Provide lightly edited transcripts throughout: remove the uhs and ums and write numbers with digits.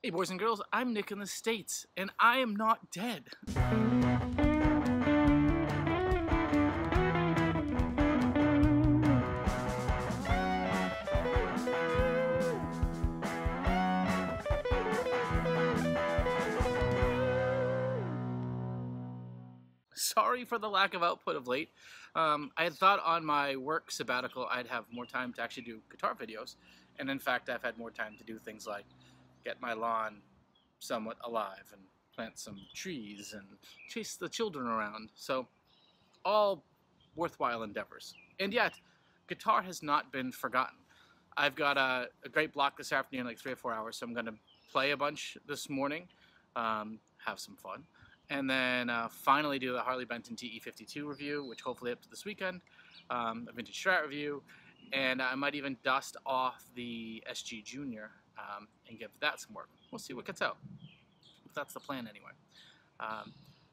Hey boys and girls, I'm Nick in the States, and I am not dead. Sorry for the lack of output of late. I had thought on my work sabbatical I'd have more time to actually do guitar videos, and in fact I've had more time to do things like get my lawn somewhat alive and plant some trees and chase the children around. So all worthwhile endeavors. And yet, guitar has not been forgotten. I've got a great block this afternoon, like 3 or 4 hours, so I'm going to play a bunch this morning, have some fun, and then finally do the Harley Benton TE52 review, which hopefully up to this weekend, a vintage Strat review, and I might even dust off the SG Junior and give that some work. We'll see what gets out. That's the plan anyway.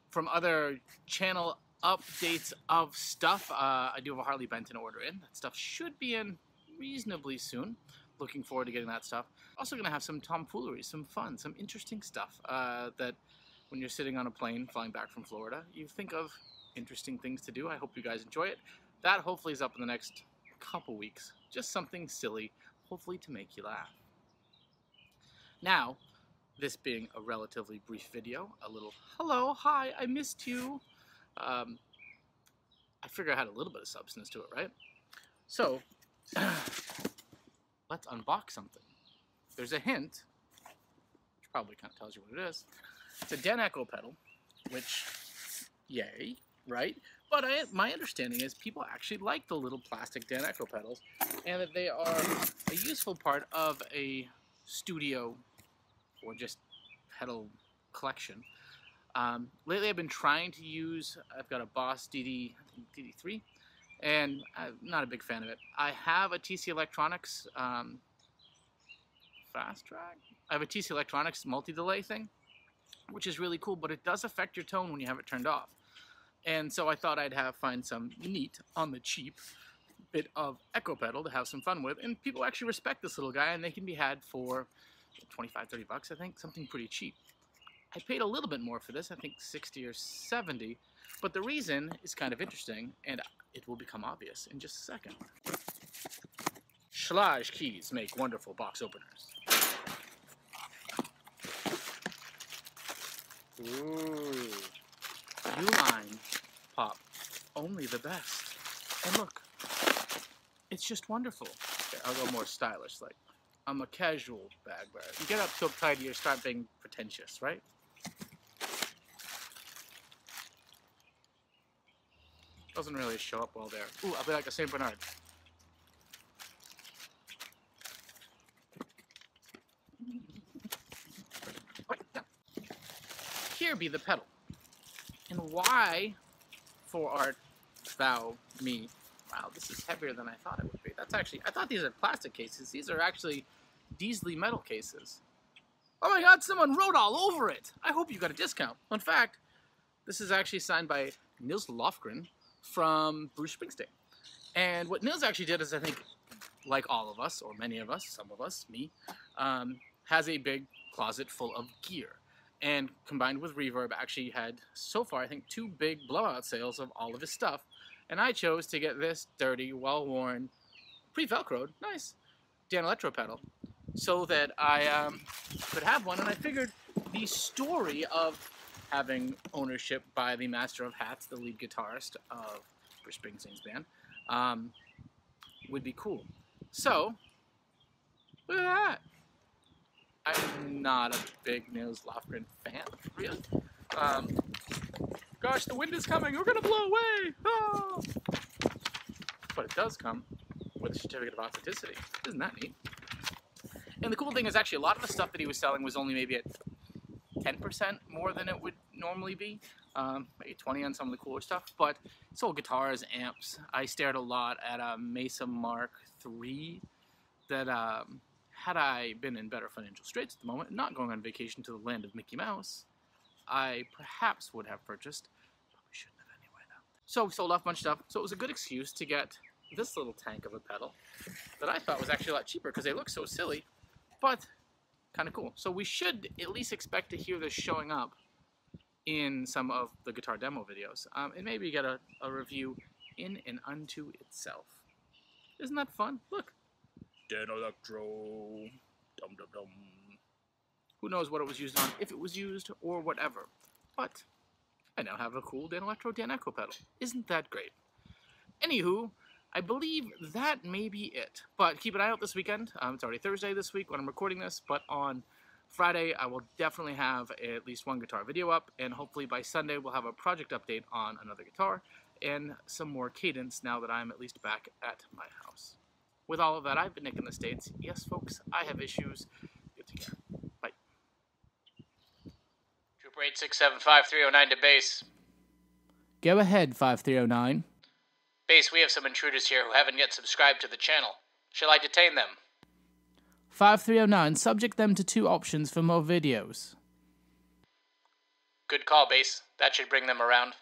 From other channel updates of stuff, I do have a Harley Benton order in. That stuff should be in reasonably soon. Looking forward to getting that stuff. Also going to have some tomfoolery, some fun, some interesting stuff that when you're sitting on a plane flying back from Florida, you think of interesting things to do. I hope you guys enjoy it. That hopefully is up in the next couple weeks. Just something silly, hopefully to make you laugh. Now, this being a relatively brief video, a little hello, hi, I missed you. I figure I had a little bit of substance to it, right? So, let's unbox something. There's a hint, which probably kind of tells you what it is. It's a Den Echo pedal, which, yay, right? But my understanding is people actually like the little plastic Den Echo pedals, and that they are a useful part of a studio or just pedal collection. Lately I've been trying to use, I've got a Boss DD3, and I'm not a big fan of it. I have a TC Electronics Fast Track? I have a TC Electronics multi-delay thing, which is really cool, but it does affect your tone when you have it turned off. And so I thought I'd find some neat, on the cheap, bit of echo pedal to have some fun with, and people actually respect this little guy, and they can be had for 25, 30 bucks, I think, something pretty cheap. I paid a little bit more for this, I think 60 or 70, but the reason is kind of interesting, and it will become obvious in just a second. Schlage keys make wonderful box openers. Ooh, U-line pop, only the best. And look, it's just wonderful. Okay, I'll go more stylish, like I'm a casual bag wearer. You get up so uptight, you start being pretentious, right? Doesn't really show up well there. Ooh, I'll be like a St. Bernard. Here be the pedal. And why, for art, thou, me, wow, this is heavier than I thought it would be. That's actually, I thought these are plastic cases. These are actually Diesely metal cases. Oh my god, someone wrote all over it! I hope you got a discount. In fact, this is actually signed by Nils Lofgren from Bruce Springsteen. And what Nils actually did is, I think, like all of us, or many of us, some of us, me, has a big closet full of gear. And combined with Reverb, actually had, so far, I think, 2 big blowout sales of all of his stuff. And I chose to get this dirty, well-worn, pre-velcroed, nice, Dan Electro pedal, so that I could have one. And I figured the story of having ownership by the Master of Hats, the lead guitarist of Bruce Springsteen's band, would be cool. So, look at that. I'm not a big Nils Lofgren fan, really. Gosh, the wind is coming, we're gonna blow away! Oh! But it does come with a certificate of authenticity. Isn't that neat? And the cool thing is, actually, a lot of the stuff that he was selling was only maybe at 10% more than it would normally be. Maybe 20 on some of the cooler stuff, but it sold guitars, amps. I stared a lot at a Mesa Mark III that, had I been in better financial straits at the moment, and not going on vacation to the land of Mickey Mouse, I perhaps would have purchased. Probably shouldn't have anyway, though. So we sold off a bunch of stuff, so it was a good excuse to get this little tank of a pedal that I thought was actually a lot cheaper because they look so silly, but kind of cool. So we should at least expect to hear this showing up in some of the guitar demo videos, and maybe get a review in and unto itself. Isn't that fun? Look, Dan Electro, dum dum dum. Who knows what it was used on, if it was used, or whatever. But I now have a cool Dan Electro Dan Echo pedal. Isn't that great? Anywho, I believe that may be it. But keep an eye out this weekend. It's already Thursday this week when I'm recording this, but on Friday I will definitely have at least one guitar video up, and hopefully by Sunday we'll have a project update on another guitar and some more cadence now that I'm at least back at my house. With all of that, I've been Nick in the States. Yes, folks, I have issues. You take care. Bye. Trooper 8675309 to base. Go ahead, 5309. Base, we have some intruders here who haven't yet subscribed to the channel. Shall I detain them? 5309, subject them to 2 options for more videos. Good call, Base. That should bring them around.